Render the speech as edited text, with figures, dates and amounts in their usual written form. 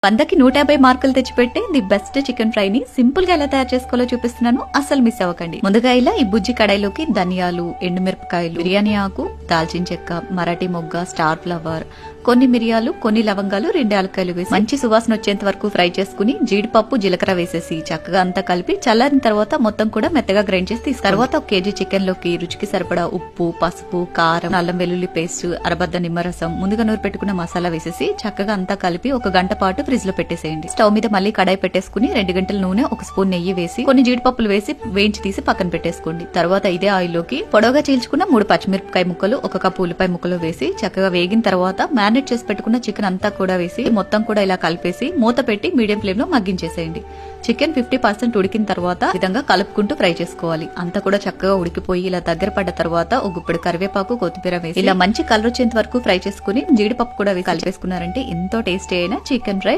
100కి 150 మార్కులు తెచ్చిపెట్టే the best chicken fry ని simple గా ఎలా తయారు చేసుకోవాలో చూపిస్తున్నాను. అస్సలు మిస్ అవ్వకండి. ముందుగా ఇలా ఈ బుజ్జి కడాయిలోకి ధనియాలు, ఎండుమిరపకాయలు, బిర్యానీ ఆకు, దాల్చిన చెక్క, మరాఠీ మొగ్గ, స్టార్ ఫ్లవర్, కొన్ని మిరియాలు, కొన్ని లవంగాలు, 2 యాలక్కాయలు వేసి మంచి సువాసన వచ్చేంత వరకు ఫ్రై చేసుకుని జీడిపప్పు, జీలకర్ర వేసేసి చక్కగా అంతా కలిపి చల్లారిన తర్వాత మొత్తం కూడా మెత్తగా గ్రైండ్ చేసి తీసుకు తర్వాత 1 కేజీ చికెన్ లోకి రుచికి సరిపడా ఉప్పు, పసుపు, కారం, అల్లం వెల్లుల్లి పేస్ట్, అరబద్ద నిమ్మరసం, ముందుగా నూరు పెట్టుకున్న మసాలా వేసేసి చక్కగా అంతా కలిపి 1 గంట పాటు ఫ్రిడ్జ్ లో పెట్టేసేయండి. స్టవ్ మీద మళ్ళీ కడాయి పెట్టేసుకుని 2 గంటల నూనె, 1 స్పూన్ నెయ్యి వేసి కొన్ని జీడిపప్పులు వేసి వేయించి తీసి పక్కన పెట్టేసుకోండి. తర్వాత ఇదే ఆయిల్ లోకి పొడవుగా చీల్చుకున్న 3 పచ్చిమిరపకాయ ముక్కలు, 1 కప్పు ఉల్లిపాయ ముక్కలు వేసి చక్కగా వేగిన తర్వాత మ్యారినేట్ చేసి పెట్టుకున్న చికెన్ అంతా కూడా వేసి మొత్తం కూడా ఇలా కలిపేసి మూత పెట్టి మీడియం ఫ్లేమ్ లో మగ్గించేసేయండి. చికెన్ 50% ఉడికిన తర్వాత విధంగా కలుపుకుంటూ ఫ్రై చేసుకోవాలి. అంతా కూడా చక్కగా ఉడికిపోయి ఇలా దగ్గర పడ్డ తర్వాత 1 గుప్పెడు కరివేపాకు, కొత్తిమీర వేసి ఇలా మంచి కలర్ వచ్చేంత వరకు ఫ్రై చేసుకుని జీడిపప్పు కూడా వేసి కలిపేసుకున్నారంటే ఎంతో టేస్టీ అయిన చికెన్ ఫ్రై